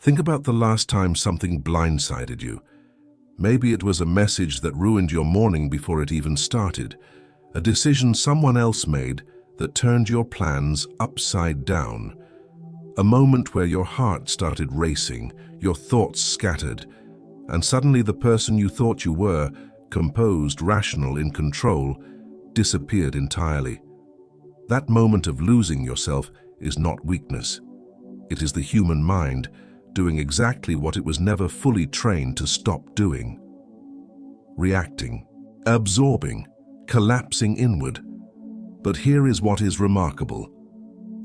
Think about the last time something blindsided you. Maybe it was a message that ruined your morning before it even started, a decision someone else made that turned your plans upside down, a moment where your heart started racing, your thoughts scattered, and suddenly the person you thought you were, composed, rational, in control, disappeared entirely. That moment of losing yourself is not weakness. It is the human mind doing exactly what it was never fully trained to stop doing. Reacting, absorbing, collapsing inward. But here is what is remarkable.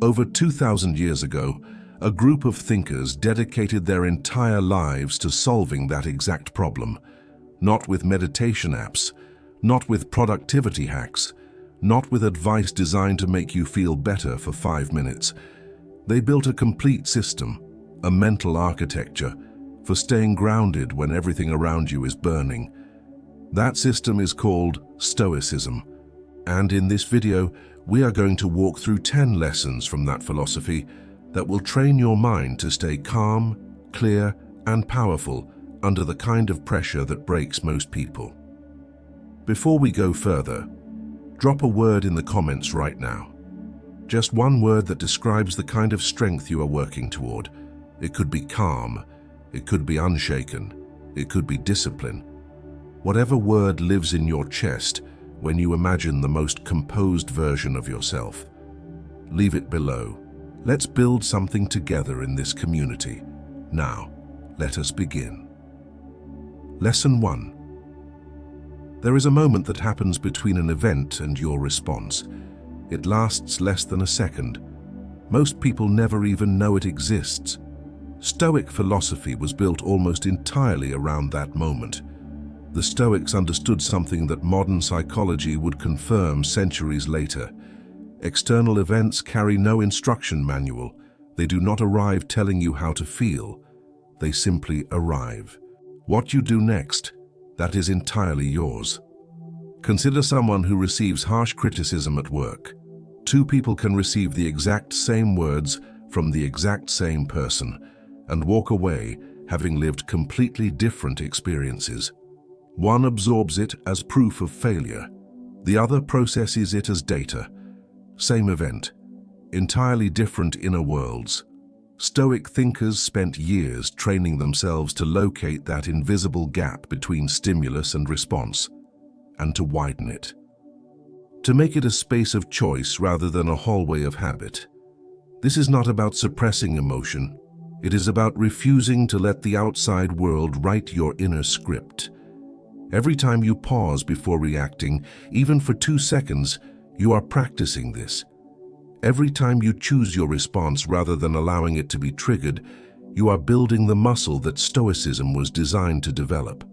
Over 2,000 years ago, a group of thinkers dedicated their entire lives to solving that exact problem. Not with meditation apps, not with productivity hacks, not with advice designed to make you feel better for 5 minutes. They built a complete system, a mental architecture, for staying grounded when everything around you is burning. That system is called Stoicism, and in this video, we are going to walk through 10 lessons from that philosophy that will train your mind to stay calm, clear, and powerful under the kind of pressure that breaks most people. Before we go further, drop a word in the comments right now. Just one word that describes the kind of strength you are working toward. It could be calm, it could be unshaken, it could be discipline. Whatever word lives in your chest when you imagine the most composed version of yourself. Leave it below. Let's build something together in this community. Now, let us begin. Lesson 1. There is a moment that happens between an event and your response. It lasts less than a second. Most people never even know it exists. Stoic philosophy was built almost entirely around that moment. The Stoics understood something that modern psychology would confirm centuries later. External events carry no instruction manual. They do not arrive telling you how to feel. They simply arrive. What you do next, that is entirely yours. Consider someone who receives harsh criticism at work. Two people can receive the exact same words from the exact same person and walk away having lived completely different experiences. One absorbs it as proof of failure. The other processes it as data. Same event, entirely different inner worlds. Stoic thinkers spent years training themselves to locate that invisible gap between stimulus and response, and to widen it. To make it a space of choice rather than a hallway of habit. This is not about suppressing emotion. It is about refusing to let the outside world write your inner script. Every time you pause before reacting, even for 2 seconds, you are practicing this. Every time you choose your response rather than allowing it to be triggered, you are building the muscle that Stoicism was designed to develop.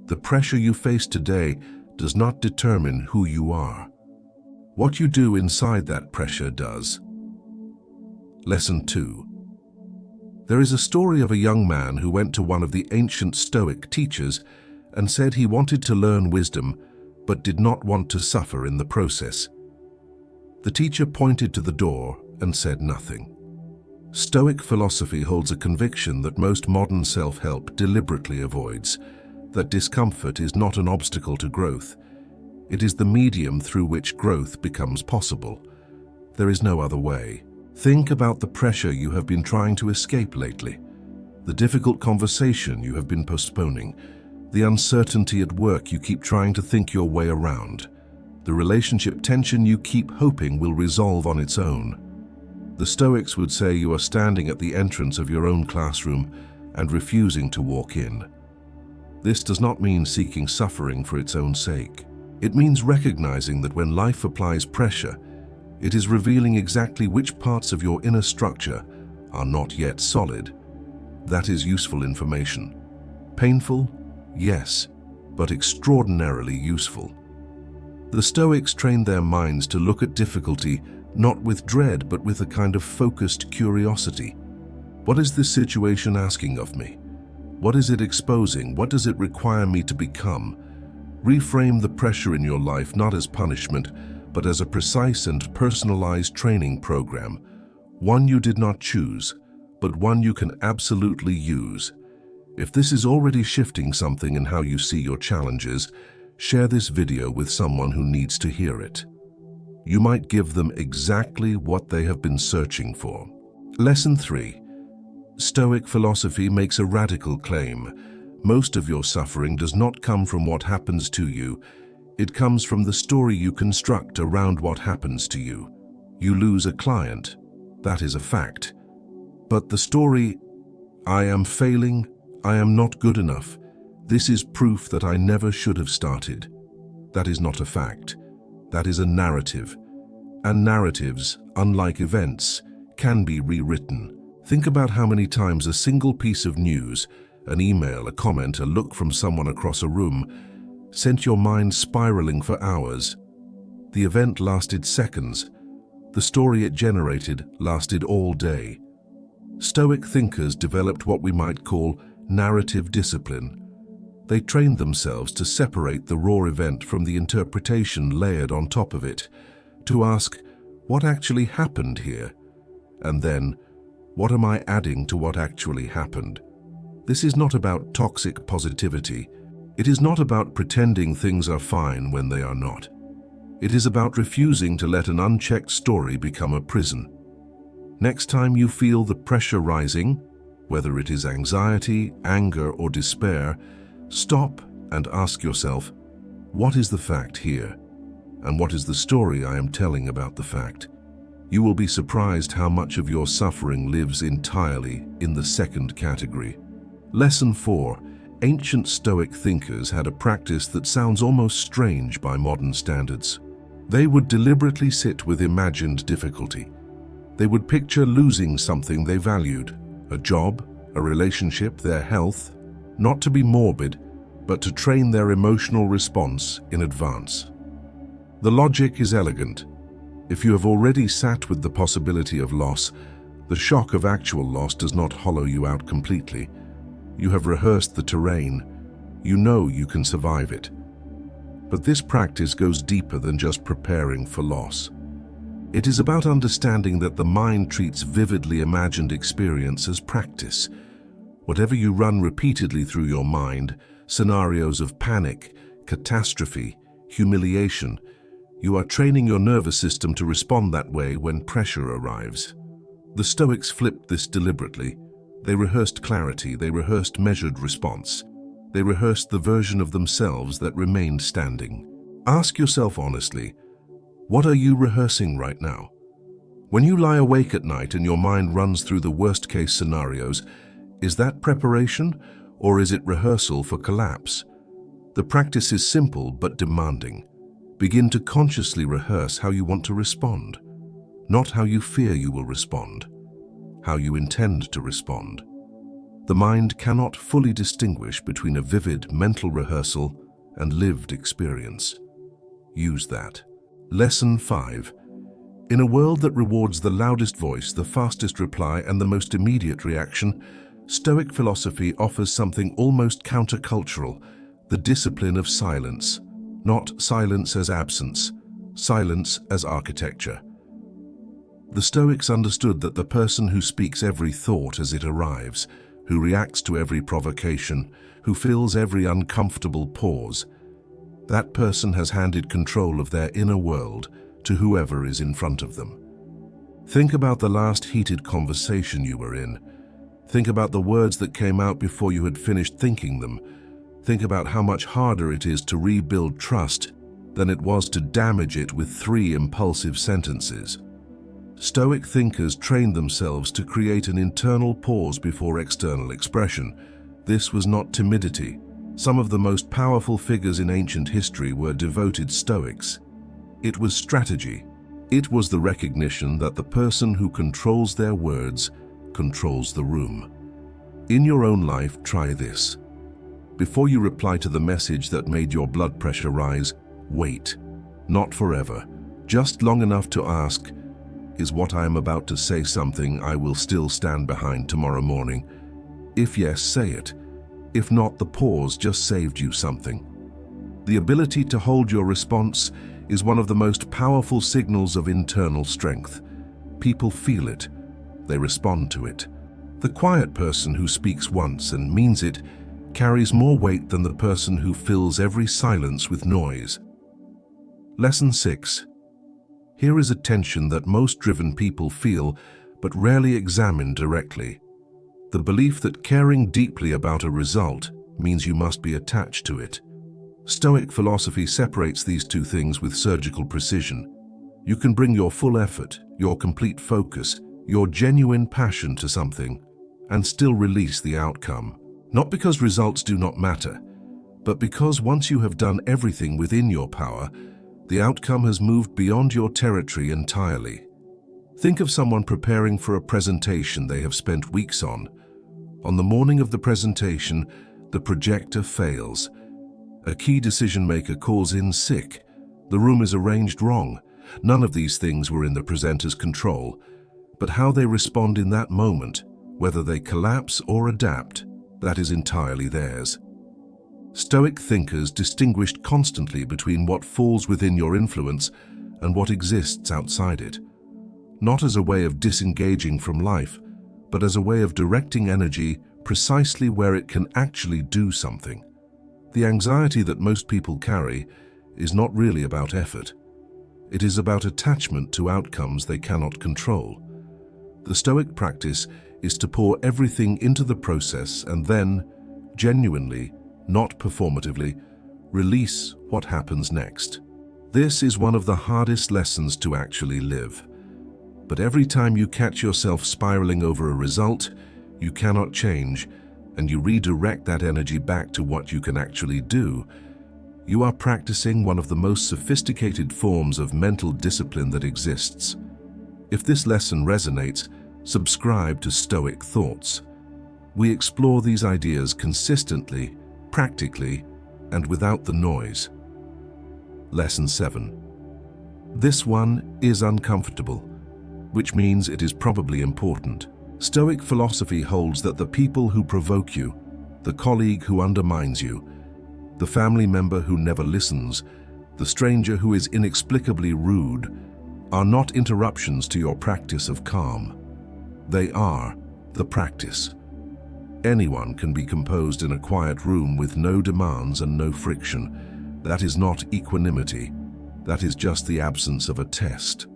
The pressure you face today does not determine who you are. What you do inside that pressure does. Lesson 2. There is a story of a young man who went to one of the ancient Stoic teachers and said he wanted to learn wisdom, but did not want to suffer in the process. The teacher pointed to the door and said nothing. Stoic philosophy holds a conviction that most modern self-help deliberately avoids, that discomfort is not an obstacle to growth. It is the medium through which growth becomes possible. There is no other way. Think about the pressure you have been trying to escape lately, the difficult conversation you have been postponing, the uncertainty at work you keep trying to think your way around, the relationship tension you keep hoping will resolve on its own. The Stoics would say you are standing at the entrance of your own classroom and refusing to walk in. This does not mean seeking suffering for its own sake. It means recognizing that when life applies pressure, it is revealing exactly which parts of your inner structure are not yet solid. That is useful information. Painful? Yes, but extraordinarily useful. The Stoics trained their minds to look at difficulty not with dread, but with a kind of focused curiosity. What is this situation asking of me? What is it exposing? What does it require me to become? Reframe the pressure in your life not as punishment, but as a precise and personalized training program, one you did not choose, but one you can absolutely use. If this is already shifting something in how you see your challenges, share this video with someone who needs to hear it. You might give them exactly what they have been searching for. Lesson 3. Stoic philosophy makes a radical claim. Most of your suffering does not come from what happens to you. It comes from the story you construct around what happens to you. You lose a client. That is a fact. But the story, I am failing, I am not good enough, this is proof that I never should have started. That is not a fact. That is a narrative. And narratives, unlike events, can be rewritten. Think about how many times a single piece of news, an email, a comment, a look from someone across a room, sent your mind spiraling for hours. The event lasted seconds. The story it generated lasted all day. Stoic thinkers developed what we might call narrative discipline. They trained themselves to separate the raw event from the interpretation layered on top of it, to ask, what actually happened here? And then, what am I adding to what actually happened? This is not about toxic positivity. It is not about pretending things are fine when they are not. It is about refusing to let an unchecked story become a prison. Next time you feel the pressure rising, whether it is anxiety, anger, or despair, stop and ask yourself, what is the fact here? And what is the story I am telling about the fact? You will be surprised how much of your suffering lives entirely in the second category. Lesson 4. Ancient Stoic thinkers had a practice that sounds almost strange by modern standards. They would deliberately sit with imagined difficulty. They would picture losing something they valued, a job, a relationship, their health, not to be morbid, but to train their emotional response in advance. The logic is elegant. If you have already sat with the possibility of loss, the shock of actual loss does not hollow you out completely. You have rehearsed the terrain. You know you can survive it. But this practice goes deeper than just preparing for loss. It is about understanding that the mind treats vividly imagined experience as practice. Whatever you run repeatedly through your mind, scenarios of panic, catastrophe, humiliation, you are training your nervous system to respond that way when pressure arrives. The Stoics flipped this deliberately. They rehearsed clarity, they rehearsed measured response. They rehearsed the version of themselves that remained standing. Ask yourself honestly, what are you rehearsing right now? When you lie awake at night and your mind runs through the worst-case scenarios, is that preparation or is it rehearsal for collapse? The practice is simple but demanding. Begin to consciously rehearse how you want to respond, not how you fear you will respond, how you intend to respond. The mind cannot fully distinguish between a vivid mental rehearsal and lived experience. Use that. Lesson 5. In a world that rewards the loudest voice, the fastest reply, and the most immediate reaction, Stoic philosophy offers something almost countercultural, the discipline of silence. Not silence as absence, silence as architecture. The Stoics understood that the person who speaks every thought as it arrives, who reacts to every provocation, who fills every uncomfortable pause, that person has handed control of their inner world to whoever is in front of them. Think about the last heated conversation you were in. Think about the words that came out before you had finished thinking them. Think about how much harder it is to rebuild trust than it was to damage it with 3 impulsive sentences. Stoic thinkers trained themselves to create an internal pause before external expression. This was not timidity. Some of the most powerful figures in ancient history were devoted Stoics. It was strategy. It was the recognition that the person who controls their words controls the room. In your own life, try this. Before you reply to the message that made your blood pressure rise, wait. Not forever, just long enough to ask, is what I am about to say something I will still stand behind tomorrow morning? If yes, say it. If not, the pause just saved you something. The ability to hold your response is one of the most powerful signals of internal strength. People feel it. They respond to it. The quiet person who speaks once and means it carries more weight than the person who fills every silence with noise. Lesson 6. Here is a tension that most driven people feel but rarely examine directly. The belief that caring deeply about a result means you must be attached to it. Stoic philosophy separates these two things with surgical precision. You can bring your full effort, your complete focus, your genuine passion to something, and still release the outcome. Not because results do not matter, but because once you have done everything within your power, the outcome has moved beyond your territory entirely. Think of someone preparing for a presentation they have spent weeks on. On the morning of the presentation, the projector fails. A key decision maker calls in sick. The room is arranged wrong. None of these things were in the presenter's control, but how they respond in that moment, whether they collapse or adapt, that is entirely theirs. Stoic thinkers distinguished constantly between what falls within your influence and what exists outside it, not as a way of disengaging from life, but as a way of directing energy precisely where it can actually do something. The anxiety that most people carry is not really about effort. It is about attachment to outcomes they cannot control. The Stoic practice is to pour everything into the process and then, genuinely, not performatively, release what happens next. This is one of the hardest lessons to actually live. But every time you catch yourself spiraling over a result you cannot change, and you redirect that energy back to what you can actually do, you are practicing one of the most sophisticated forms of mental discipline that exists. If this lesson resonates, subscribe to Stoic Thoughts. We explore these ideas consistently, practically, and without the noise. Lesson 7. This one is uncomfortable, which means it is probably important. Stoic philosophy holds that the people who provoke you, the colleague who undermines you, the family member who never listens, the stranger who is inexplicably rude, are not interruptions to your practice of calm. They are the practice. Anyone can be composed in a quiet room with no demands and no friction. That is not equanimity. That is just the absence of a test.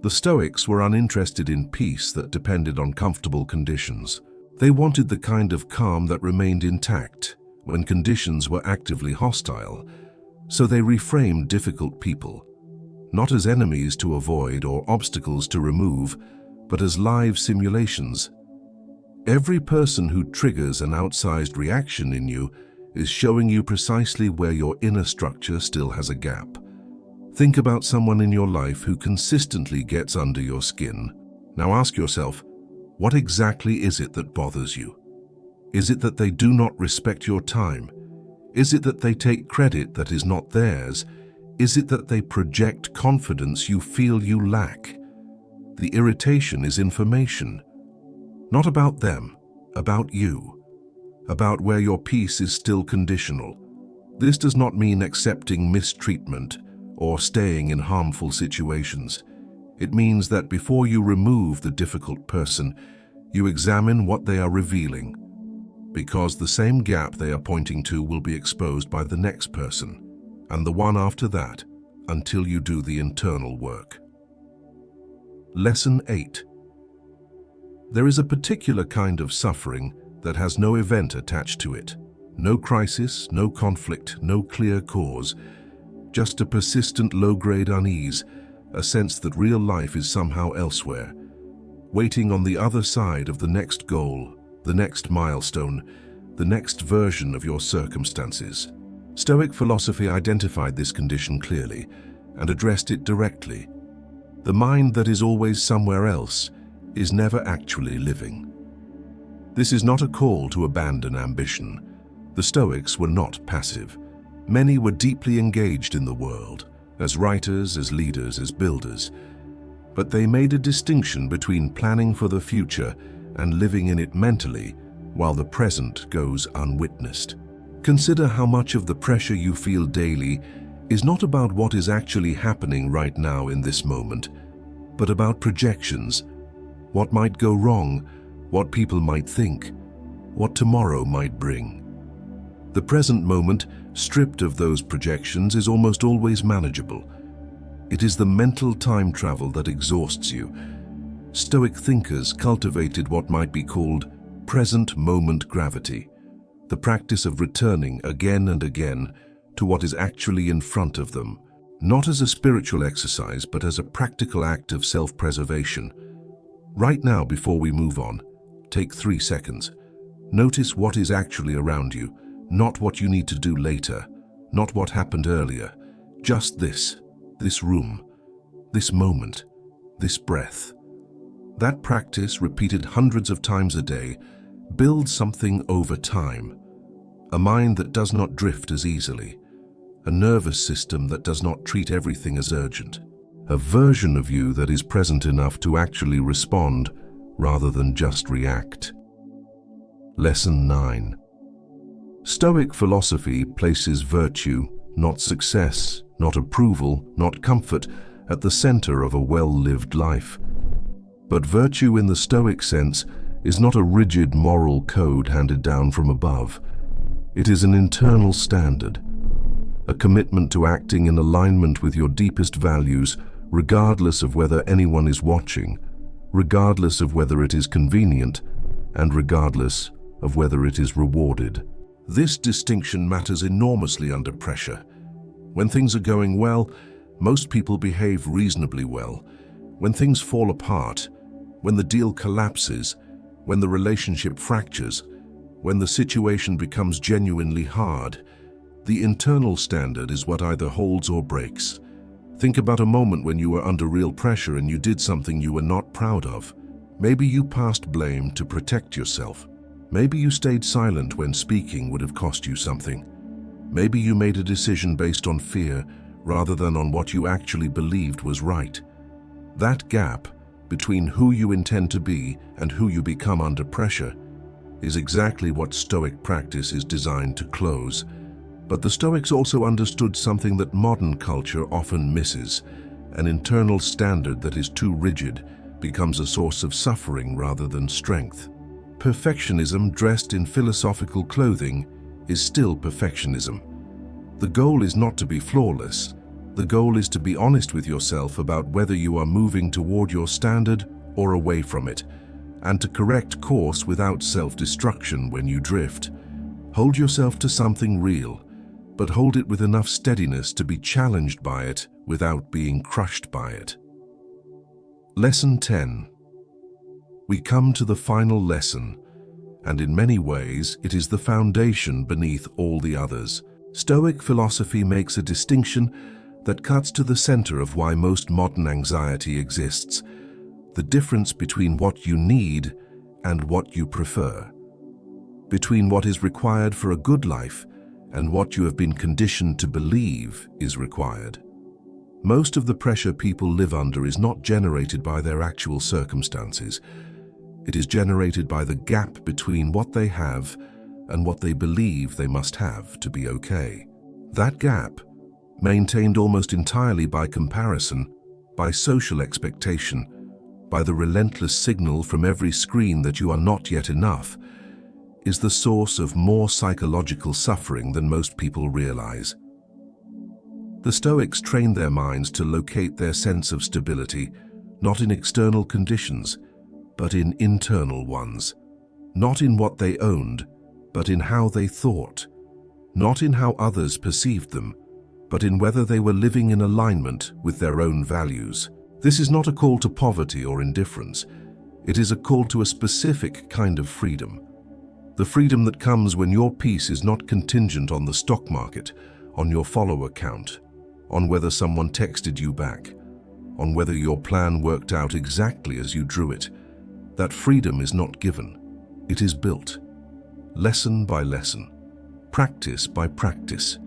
The Stoics were uninterested in peace that depended on comfortable conditions. They wanted the kind of calm that remained intact when conditions were actively hostile, so they reframed difficult people, not as enemies to avoid or obstacles to remove, but as live simulations. Every person who triggers an outsized reaction in you is showing you precisely where your inner structure still has a gap. Think about someone in your life who consistently gets under your skin. Now ask yourself, what exactly is it that bothers you? Is it that they do not respect your time? Is it that they take credit that is not theirs? Is it that they project confidence you feel you lack? The irritation is information. Not about them, about you. About where your peace is still conditional. This does not mean accepting mistreatment or staying in harmful situations. It means that before you remove the difficult person, you examine what they are revealing, because the same gap they are pointing to will be exposed by the next person, and the one after that, until you do the internal work. Lesson 8. There is a particular kind of suffering that has no event attached to it. No crisis, no conflict, no clear cause. Just a persistent low-grade unease, a sense that real life is somehow elsewhere, waiting on the other side of the next goal, the next milestone, the next version of your circumstances. Stoic philosophy identified this condition clearly and addressed it directly. The mind that is always somewhere else is never actually living. This is not a call to abandon ambition. The Stoics were not passive. Many were deeply engaged in the world, as writers, as leaders, as builders. But they made a distinction between planning for the future and living in it mentally, while the present goes unwitnessed. Consider how much of the pressure you feel daily is not about what is actually happening right now in this moment, but about projections. What might go wrong? what people might think, what tomorrow might bring. The present moment, stripped of those projections, is almost always manageable. It is the mental time travel that exhausts you. Stoic thinkers cultivated what might be called present moment gravity, the practice of returning again and again to what is actually in front of them, not as a spiritual exercise, but as a practical act of self-preservation. Right now, before we move on, take 3 seconds. Notice what is actually around you, not what you need to do later, not what happened earlier. Just this room, this moment, this breath. That practice, repeated hundreds of times a day, builds something over time. A mind that does not drift as easily. A nervous system that does not treat everything as urgent. A version of you that is present enough to actually respond rather than just react. Lesson 9. Stoic philosophy places virtue, not success, not approval, not comfort, at the center of a well-lived life. But virtue in the Stoic sense is not a rigid moral code handed down from above. It is an internal standard, a commitment to acting in alignment with your deepest values, regardless of whether anyone is watching, regardless of whether it is convenient, and regardless of whether it is rewarded. This distinction matters enormously under pressure. When things are going well, most people behave reasonably well. When things fall apart, when the deal collapses, when the relationship fractures, when the situation becomes genuinely hard, the internal standard is what either holds or breaks. Think about a moment when you were under real pressure and you did something you were not proud of. Maybe you passed blame to protect yourself. Maybe you stayed silent when speaking would have cost you something. Maybe you made a decision based on fear rather than on what you actually believed was right. That gap between who you intend to be and who you become under pressure is exactly what Stoic practice is designed to close. But the Stoics also understood something that modern culture often misses. An internal standard that is too rigid becomes a source of suffering rather than strength. Perfectionism dressed in philosophical clothing is still perfectionism. The goal is not to be flawless. The goal is to be honest with yourself about whether you are moving toward your standard or away from it, and to correct course without self-destruction when you drift. Hold yourself to something real, but hold it with enough steadiness to be challenged by it without being crushed by it. Lesson 10. We come to the final lesson, and in many ways it is the foundation beneath all the others. Stoic philosophy makes a distinction that cuts to the center of why most modern anxiety exists: the difference between what you need and what you prefer, between what is required for a good life and what you have been conditioned to believe is required. Most of the pressure people live under is not generated by their actual circumstances. It is generated by the gap between what they have and what they believe they must have to be okay. That gap, maintained almost entirely by comparison, by social expectation, by the relentless signal from every screen that you are not yet enough, is the source of more psychological suffering than most people realize. The Stoics trained their minds to locate their sense of stability, not in external conditions, but in internal ones. Not in what they owned, but in how they thought. Not in how others perceived them, but in whether they were living in alignment with their own values. This is not a call to poverty or indifference. It is a call to a specific kind of freedom. The freedom that comes when your peace is not contingent on the stock market, on your follower count, on whether someone texted you back, on whether your plan worked out exactly as you drew it. That freedom is not given. It is built. Lesson by lesson, practice by practice,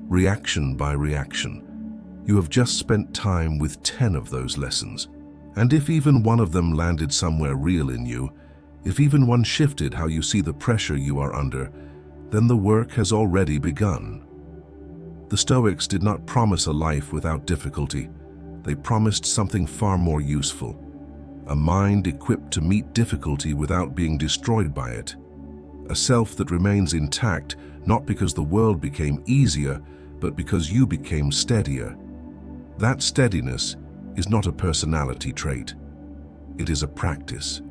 reaction by reaction. You have just spent time with 10 of those lessons. And if even one of them landed somewhere real in you, if even one shifted how you see the pressure you are under, then the work has already begun. The Stoics did not promise a life without difficulty. They promised something far more useful. a mind equipped to meet difficulty without being destroyed by it, a self that remains intact not because the world became easier, but because you became steadier. That steadiness is not a personality trait. It is a practice.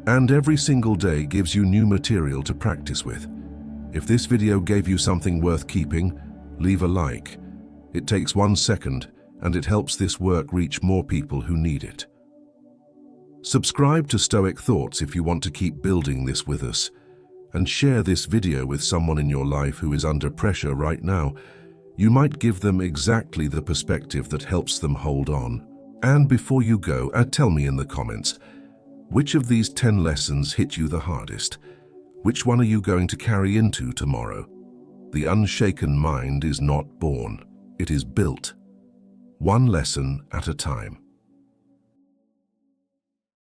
And every single day gives you new material to practice with. If this video gave you something worth keeping, leave a like. It takes 1 second, and it helps this work reach more people who need it. Subscribe to Stoic Thoughts if you want to keep building this with us, and share this video with someone in your life who is under pressure right now. You might give them exactly the perspective that helps them hold on. And before you go, tell me in the comments, which of these 10 lessons hit you the hardest? Which one are you going to carry into tomorrow? The unshaken mind is not born, it is built. One lesson at a time.